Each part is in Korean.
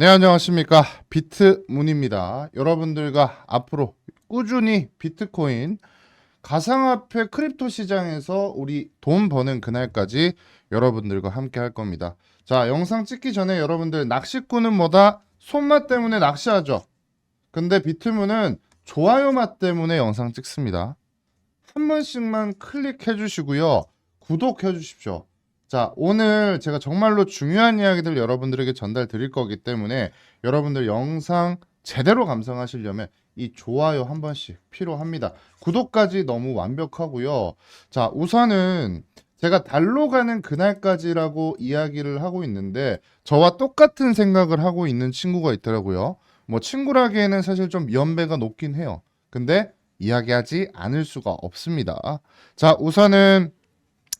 네, 안녕하십니까. 비트문입니다. 여러분들과 앞으로 꾸준히 비트코인, 가상화폐 크립토 시장에서 우리 돈 버는 그날까지 여러분들과 함께 할 겁니다. 자, 영상 찍기 전에 여러분들 낚시꾼은 뭐다? 손맛 때문에 낚시하죠. 근데 비트문은 좋아요 맛 때문에 영상 찍습니다. 한 번씩만 클릭해 주시고요. 구독해 주십시오. 자, 오늘 제가 정말로 중요한 이야기들 여러분들에게 전달 드릴 거기 때문에 여러분들 영상 제대로 감상하시려면 이 좋아요 한 번씩 필요합니다. 구독까지 너무 완벽하고요. 자, 우선은 제가 달로 가는 그날까지라고 이야기를 하고 있는데 저와 똑같은 생각을 하고 있는 친구가 있더라고요. 뭐 친구라기에는 사실 좀 연배가 높긴 해요. 근데 이야기하지 않을 수가 없습니다. 자, 우선은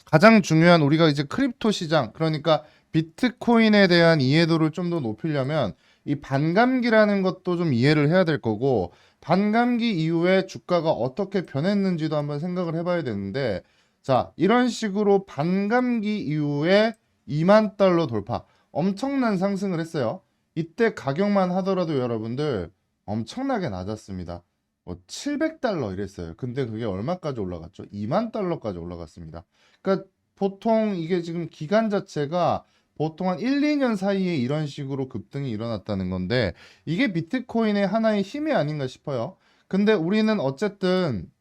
가장 중요한 우리가 이제 크립토 시장, 그러니까 비트코인에 대한 이해도를 좀 더 높이려면 이 반감기라는 것도 좀 이해를 해야 될 거고, 반감기 이후에 주가가 어떻게 변했는지도 한번 생각을 해봐야 되는데, 자, 이런 식으로 반감기 이후에 2만 달러 돌파, 엄청난 상승을 했어요. 이때 가격만 하더라도 여러분들 엄청나게 낮았습니다. 뭐 700달러 이랬어요. 근데 그게 얼마까지 올라갔죠? 2만 달러까지 올라갔습니다. 그러니까 보통 이게 지금 기간 자체가 보통 한 1, 2년 사이에 이런 식으로 급등이 일어났다는 건데 이게 비트코인의 하나의 힘이 아닌가 싶어요. 근데 우리는 어쨌든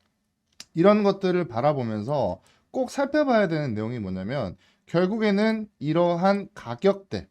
이런 것들을 바라보면서 꼭 살펴봐야 되는 내용이 뭐냐면 결국에는 이러한 가격대,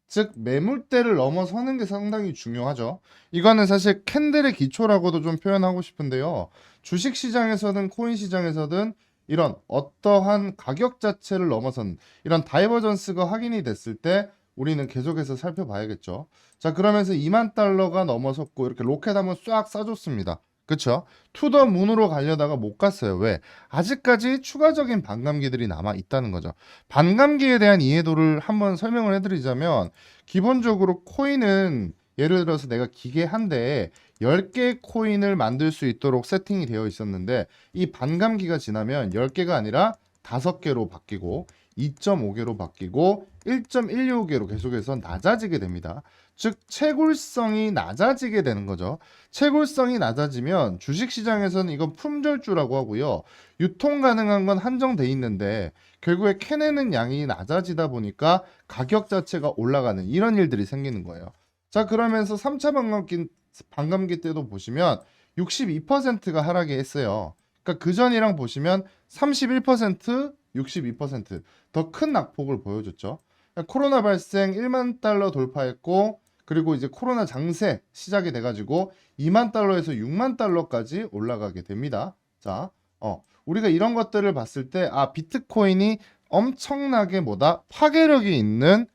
즉 매물대를 넘어서는 게 상당히 중요하죠. 이거는 사실 캔들의 기초라고도 좀 표현하고 싶은데요. 주식 시장에서든 코인 시장에서든 이런 어떠한 가격 자체를 넘어선 이런 다이버전스가 확인이 됐을 때 우리는 계속해서 살펴봐야겠죠. 자, 그러면서 2만 달러가 넘어섰고 이렇게 로켓 한번 싹 쏴줬습니다. 그쵸? 투더 문으로 가려다가 못 갔어요. 왜? 아직까지 추가적인 반감기들이 남아 있다는 거죠. 반감기에 대한 이해도를 한번 설명을 해드리자면 기본적으로 코인은 예를 들어서 내가 기계 한 대에 10개의 코인을 만들 수 있도록 세팅이 되어 있었는데 이 반감기가 지나면 10개가 아니라 5개로 바뀌고 2.5개로 바뀌고 1.165개로 계속해서 낮아지게 됩니다. 즉 채굴성이 낮아지게 되는 거죠. 채굴성이 낮아지면 주식시장에서는 이건 품절주라고 하고요. 유통 가능한 건 한정돼 있는데 결국에 캐내는 양이 낮아지다 보니까 가격 자체가 올라가는 이런 일들이 생기는 거예요. 자, 그러면서 3차 반감기 때도 보시면 62%가 하락이 했어요. 그러니까 그 전이랑 보시면 31%, 62%더 큰 낙폭을 보여줬죠. 그러니까 코로나 발생 1만 달러 돌파했고 그리고 이제 코로나 장세 시작이 돼가지고 2만 달러에서 6만 달러까지 올라가게 됩니다. 자, 우리가 이런 것들을 봤을 때, 비트코인이 엄청나게 뭐다? 파괴력이 있는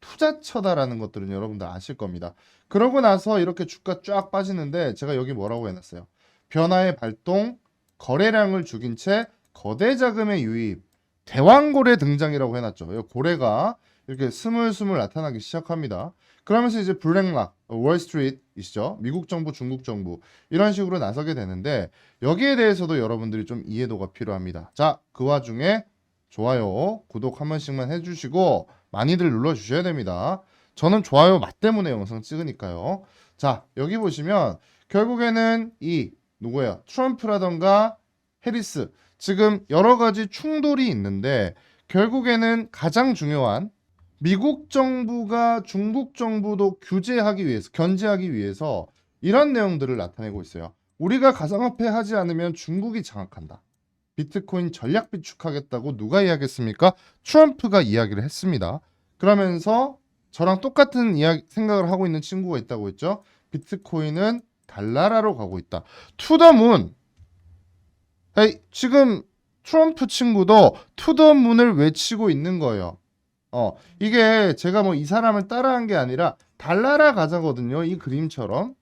투자처다라는 것들은 여러분들 아실 겁니다. 그러고 나서 이렇게 주가 쫙 빠지는데 제가 여기 뭐라고 해놨어요? 변화의 발동, 거래량을 죽인 채 거대 자금의 유입, 대왕고래 등장이라고 해놨죠. 이 고래가 이렇게 스물스물 나타나기 시작합니다. 그러면서 이제 블랙락, 월스트리트이시죠. 미국 정부, 중국 정부 이런 식으로 나서게 되는데 여기에 대해서도 여러분들이 좀 이해도가 필요합니다. 자, 그 와중에 좋아요, 구독 한 번씩만 해주시고 많이들 눌러주셔야 됩니다. 저는 좋아요 맛 때문에 영상 찍으니까요. 자, 여기 보시면 결국에는 이 누구예요? 트럼프라던가 해리스 지금 여러 가지 충돌이 있는데 결국에는 가장 중요한 미국 정부가 중국 정부도 규제하기 위해서 견제하기 위해서 이런 내용들을 나타내고 있어요. 우리가 가상화폐 하지 않으면 중국이 장악한다. 비트코인 전략 비축하겠다고 누가 이야기했습니까? 트럼프가 이야기를 했습니다. 그러면서 저랑 똑같은 생각을 하고 있는 친구가 있다고 했죠. 비트코인은 달나라로 가고 있다. 투더문. 지금 트럼프 친구도 투더문을 외치고 있는 거예요. 이게 제가 뭐 이 사람을 따라한 게 아니라 달나라 가자거든요. 이 그림처럼.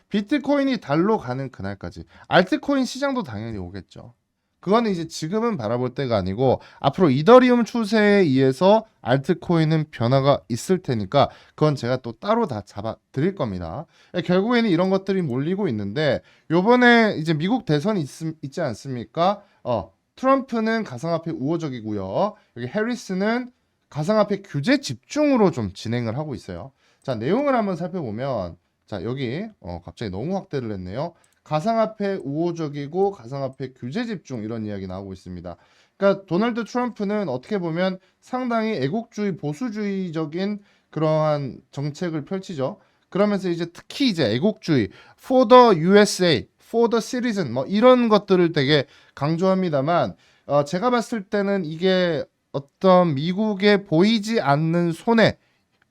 비트코인이 달로 가는 그날까지. 알트코인 시장도 당연히 오겠죠. 그거는 이제 지금은 바라볼 때가 아니고 앞으로 이더리움 추세에 의해서 알트코인은 변화가 있을 테니까 그건 제가 또 따로 다 잡아 드릴 겁니다. 결국에는 이런 것들이 몰리고 있는데 요번에 이제 미국 대선이 있지 않습니까? 트럼프는 가상화폐 우호적이고요. 여기 해리스는 가상화폐 규제 집중으로 좀 진행을 하고 있어요. 자, 내용을 한번 살펴보면 자, 여기 갑자기 너무 확대를 했네요. 가상화폐 우호적이고 가상화폐 규제 집중 이런 이야기 나오고 있습니다. 그러니까 도널드 트럼프는 어떻게 보면 상당히 애국주의 보수주의적인 그러한 정책을 펼치죠. 그러면서 이제 특히 이제 애국주의 for the USA, for the citizen 뭐 이런 것들을 되게 강조합니다만 제가 봤을 때는 이게 어떤 미국의 보이지 않는 손에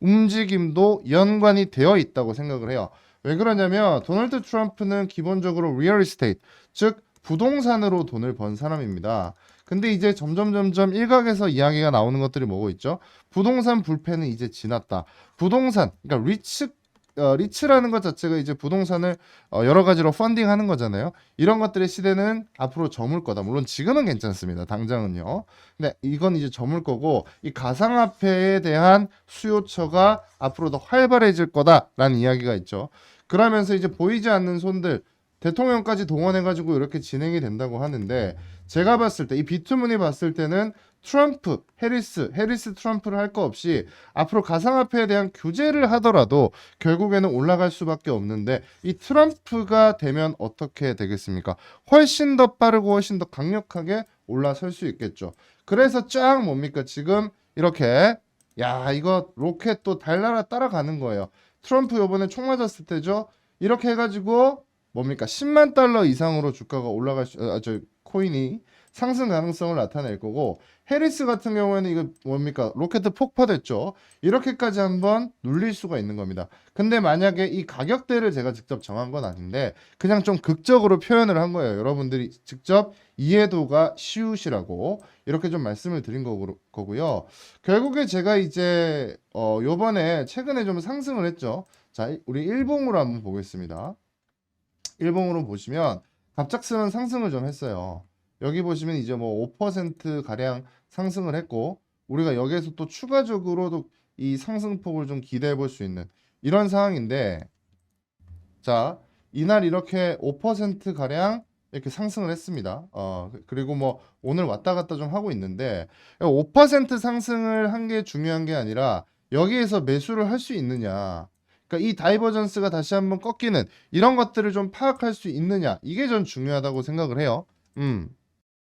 움직임도 연관이 되어 있다고 생각을 해요. 왜 그러냐면 도널드 트럼프는 기본적으로 리얼 에스테이트, 즉 부동산으로 돈을 번 사람입니다. 근데 이제 점점 일각에서 이야기가 나오는 것들이 뭐고 있죠? 부동산 불패는 이제 지났다. 부동산, 그러니까 리츠라는 것 자체가 이제 부동산을 여러 가지로 펀딩하는 거잖아요. 이런 것들의 시대는 앞으로 저물 거다. 물론 지금은 괜찮습니다. 당장은요. 근데 이건 이제 저물 거고 이 가상화폐에 대한 수요처가 앞으로 더 활발해질 거다라는 이야기가 있죠. 그러면서 이제 보이지 않는 손들 대통령까지 동원해가지고 이렇게 진행이 된다고 하는데 제가 봤을 때 이 비트문이 봤을 때는 트럼프, 해리스 트럼프를 할 거 없이 앞으로 가상화폐에 대한 규제를 하더라도 결국에는 올라갈 수밖에 없는데 이 트럼프가 되면 어떻게 되겠습니까? 훨씬 더 빠르고 훨씬 더 강력하게 올라설 수 있겠죠. 그래서 쫙 뭡니까? 지금 이렇게 야 이거 로켓 또 달나라 따라가는 거예요. 트럼프 요번에 총 맞았을 때죠. 이렇게 해가지고 뭡니까? 10만 달러 이상으로 주가가 올라갈 저 코인이 상승 가능성을 나타낼 거고 해리스 같은 경우에는 이거 뭡니까? 로켓 폭파됐죠. 이렇게까지 한번 눌릴 수가 있는 겁니다. 근데 만약에 이 가격대를 제가 직접 정한 건 아닌데 그냥 좀 극적으로 표현을 한 거예요. 여러분들이 직접 이해도가 쉬우시라고 이렇게 좀 말씀을 드린 거고요. 결국에 제가 이제 요번에 최근에 좀 상승을 했죠. 자, 우리 일봉으로 한번 보겠습니다. 일봉으로 보시면 갑작스런 상승을 좀 했어요. 여기 보시면 이제 뭐 5% 가량 상승을 했고 우리가 여기에서 또 추가적으로도 이 상승폭을 좀 기대해 볼 수 있는 이런 상황인데 자, 이날 이렇게 5% 가량 이렇게 상승을 했습니다. 그리고 뭐 오늘 왔다 갔다 좀 하고 있는데 5% 상승을 한 게 중요한 게 아니라 여기에서 매수를 할 수 있느냐. 그러니까 이 다이버전스가 다시 한번 꺾이는 이런 것들을 좀 파악할 수 있느냐. 이게 전 중요하다고 생각을 해요.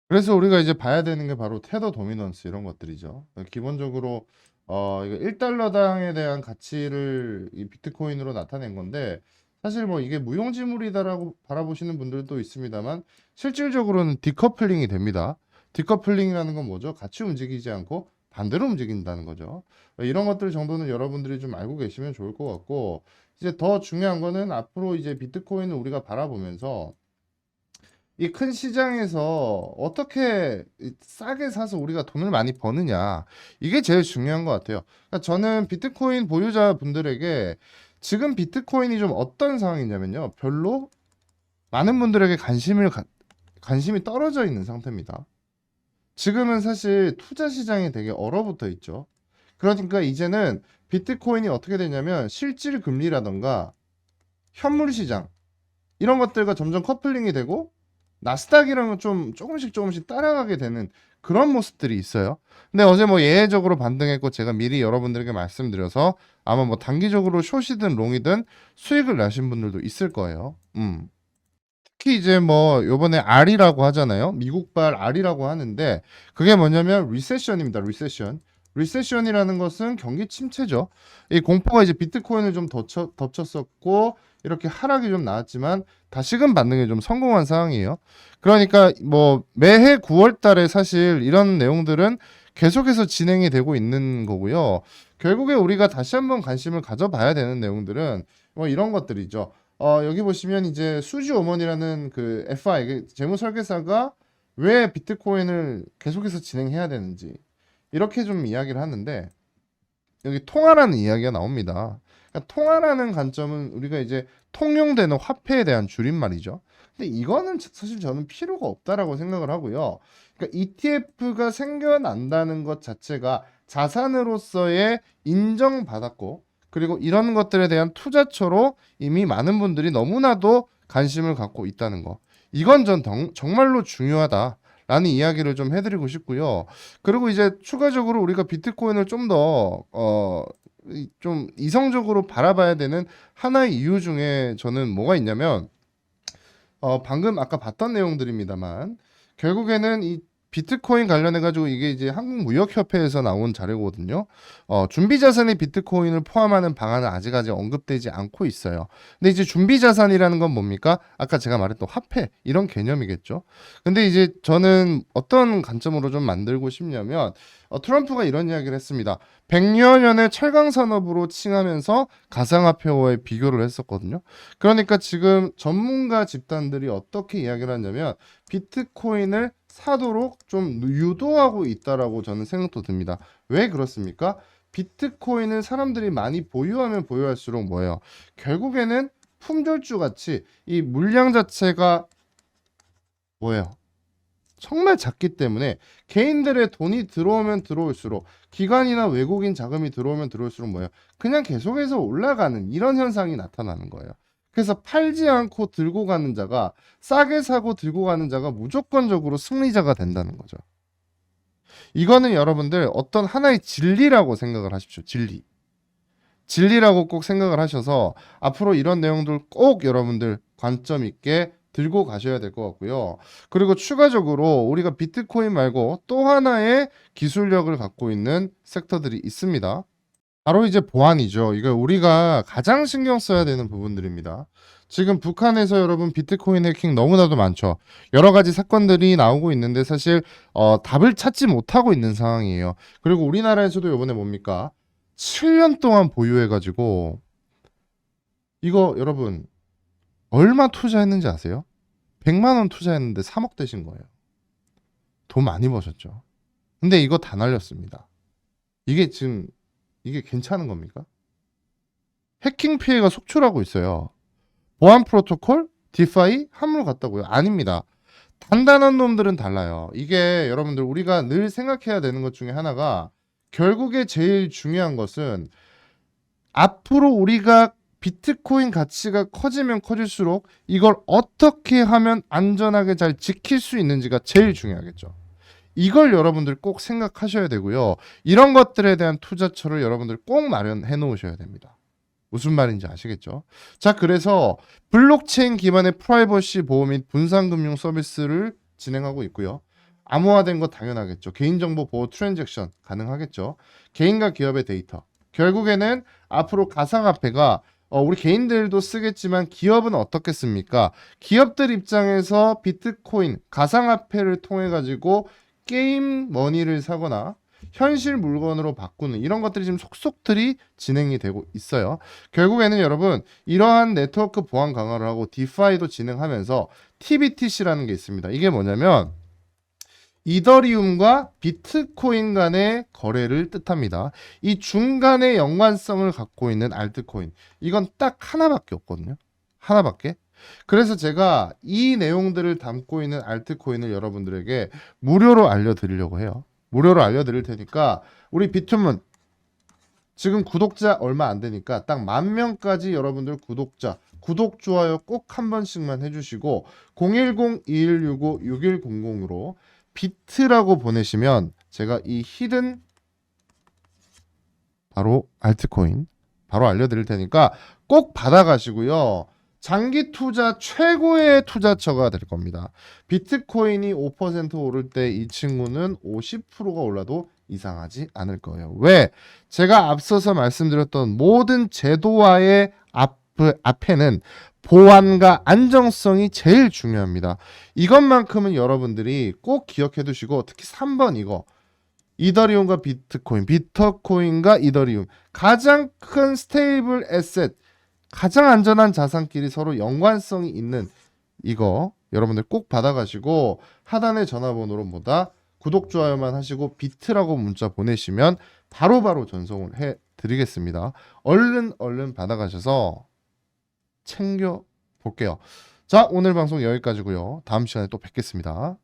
그래서 우리가 이제 봐야 되는 게 바로 테더 도미넌스 이런 것들이죠. 기본적으로 이거 1달러당에 대한 가치를 이 비트코인으로 나타낸 건데 사실 뭐 이게 무용지물이다라고 바라보시는 분들도 있습니다만 실질적으로는 디커플링이 됩니다. 디커플링이라는 건 뭐죠? 같이 움직이지 않고 반대로 움직인다는 거죠. 이런 것들 정도는 여러분들이 좀 알고 계시면 좋을 것 같고 이제 더 중요한 거는 앞으로 이제 비트코인을 우리가 바라보면서 이 큰 시장에서 어떻게 싸게 사서 우리가 돈을 많이 버느냐 이게 제일 중요한 것 같아요. 그러니까 저는 비트코인 보유자분들에게 지금 비트코인이 좀 어떤 상황이냐면요. 별로 많은 분들에게 관심이 떨어져 있는 상태입니다. 지금은 사실 투자 시장이 되게 얼어붙어 있죠. 그러니까 이제는 비트코인이 어떻게 되냐면 실질 금리라던가 현물 시장 이런 것들과 점점 커플링이 되고 나스닥이랑은 좀 조금씩 따라가게 되는 그런 모습들이 있어요. 근데 어제 뭐 예외적으로 반등했고 제가 미리 여러분들에게 말씀드려서 아마 뭐 단기적으로 숏이든 롱이든 수익을 나신 분들도 있을 거예요. 특히 이제 뭐 요번에 R이라고 하잖아요. 미국발 R이라고 하는데 그게 뭐냐면 리세션입니다. 리세션이라는 것은 경기 침체죠. 이 공포가 이제 비트코인을 좀 덮쳤었고 이렇게 하락이 좀 나왔지만 다시금 반등에 좀 성공한 상황이에요. 그러니까 뭐 매해 9월 달에 사실 이런 내용들은 계속해서 진행이 되고 있는 거고요. 결국에 우리가 다시 한번 관심을 가져봐야 되는 내용들은 뭐 이런 것들이죠. 여기 보시면 이제 수지 오먼이라는 그 FI 그 재무 설계사가 왜 비트코인을 계속해서 진행해야 되는지 이렇게 좀 이야기를 하는데 여기 통화라는 이야기가 나옵니다. 그러니까 통화라는 관점은 우리가 이제 통용되는 화폐에 대한 줄임말이죠. 근데 이거는 사실 저는 필요가 없다라고 생각을 하고요. 그러니까 ETF가 생겨난다는 것 자체가 자산으로서의 인정받았고 그리고 이런 것들에 대한 투자처로 이미 많은 분들이 너무나도 관심을 갖고 있다는 거. 이건 전 정말로 중요하다라는 이야기를 좀 해드리고 싶고요. 그리고 이제 추가적으로 우리가 비트코인을 좀 더 좀 이성적으로 바라봐야 되는 하나의 이유 중에 저는 뭐가 있냐면 방금 아까 봤던 내용들입니다만 결국에는 이 비트코인 관련해 가지고 이게 이제 한국무역협회에서 나온 자료거든요. 준비자산의 비트코인을 포함하는 방안은 아직까지 언급되지 않고 있어요. 근데 이제 준비자산이라는 건 뭡니까? 아까 제가 말했던 화폐 이런 개념이겠죠. 근데 이제 저는 어떤 관점으로 좀 만들고 싶냐면 트럼프가 이런 이야기를 했습니다. 100여 년의 철강 산업으로 칭하면서 가상화폐와의 비교를 했었거든요. 그러니까 지금 전문가 집단들이 어떻게 이야기를 하냐면 비트코인을 사도록 좀 유도하고 있다라고 저는 생각도 듭니다. 왜 그렇습니까? 비트코인은 사람들이 많이 보유하면 보유할수록 뭐예요? 결국에는 품절주 같이 이 물량 자체가 뭐예요? 정말 작기 때문에 개인들의 돈이 들어오면 들어올수록 기관이나 외국인 자금이 들어오면 들어올수록 뭐예요? 그냥 계속해서 올라가는 이런 현상이 나타나는 거예요. 그래서 팔지 않고 들고 가는 자가 싸게 사고 들고 가는 자가 무조건적으로 승리자가 된다는 거죠. 이거는 여러분들 어떤 하나의 진리라고 생각을 하십시오. 진리. 진리라고 꼭 생각을 하셔서 앞으로 이런 내용들 꼭 여러분들 관점 있게 들고 가셔야 될 것 같고요. 그리고 추가적으로 우리가 비트코인 말고 또 하나의 기술력을 갖고 있는 섹터들이 있습니다. 바로 이제 보안이죠. 이거 우리가 가장 신경 써야 되는 부분들입니다. 지금 북한에서 여러분 비트코인 해킹 너무나도 많죠. 여러 가지 사건들이 나오고 있는데 사실 답을 찾지 못하고 있는 상황이에요. 그리고 우리나라에서도 이번에 뭡니까? 7년 동안 보유해가지고 이거 여러분 얼마 투자했는지 아세요? 100만 원 투자했는데 3억 되신 거예요. 돈 많이 버셨죠. 근데 이거 다 날렸습니다. 이게 지금 이게 괜찮은 겁니까? 해킹 피해가 속출하고 있어요. 보안 프로토콜, 디파이, 함물 같다고요? 아닙니다. 단단한 놈들은 달라요. 이게 여러분들 우리가 늘 생각해야 되는 것 중에 하나가 결국에 제일 중요한 것은 앞으로 우리가 비트코인 가치가 커지면 커질수록 이걸 어떻게 하면 안전하게 잘 지킬 수 있는지가 제일 중요하겠죠. 이걸 여러분들 꼭 생각하셔야 되고요. 이런 것들에 대한 투자처를 여러분들 꼭 마련해 놓으셔야 됩니다. 무슨 말인지 아시겠죠? 자, 그래서 블록체인 기반의 프라이버시 보호 및 분산금융 서비스를 진행하고 있고요. 암호화된 거 당연하겠죠. 개인정보 보호 트랜잭션 가능하겠죠. 개인과 기업의 데이터. 결국에는 앞으로 가상화폐가 우리 개인들도 쓰겠지만 기업은 어떻겠습니까? 기업들 입장에서 비트코인, 가상화폐를 통해 가지고 게임 머니를 사거나 현실 물건으로 바꾸는 이런 것들이 지금 속속들이 진행이 되고 있어요. 결국에는 여러분 이러한 네트워크 보안 강화를 하고 디파이도 진행하면서 TBTC라는 게 있습니다. 이게 뭐냐면 이더리움과 비트코인 간의 거래를 뜻합니다. 이 중간의 연관성을 갖고 있는 알트코인. 이건 딱 하나밖에 없거든요. 하나밖에. 그래서 제가 이 내용들을 담고 있는 알트코인을 여러분들에게 무료로 알려드리려고 해요. 무료로 알려드릴 테니까 우리 비투문 지금 구독자 얼마 안 되니까 딱 10,000명까지 여러분들 구독, 좋아요 꼭 한 번씩만 해주시고 010-2165-6100으로 비트라고 보내시면 제가 이 히든 바로 알트코인 바로 알려드릴 테니까 꼭 받아가시고요. 장기 투자 최고의 투자처가 될 겁니다. 비트코인이 5% 오를 때 이 친구는 50%가 올라도 이상하지 않을 거예요. 왜? 제가 앞서서 말씀드렸던 모든 제도화의 앞에는 보안과 안정성이 제일 중요합니다. 이것만큼은 여러분들이 꼭 기억해 두시고 특히 3번 이거 이더리움과 비트코인, 비트코인과 이더리움 가장 큰 스테이블 에셋 가장 안전한 자산끼리 서로 연관성이 있는 이거 여러분들 꼭 받아가시고 하단의 전화번호로 뭐다 구독, 좋아요만 하시고 비트라고 문자 보내시면 바로바로 전송을 해드리겠습니다. 얼른 받아가셔서 챙겨 볼게요. 자, 오늘 방송 여기까지고요. 다음 시간에 또 뵙겠습니다.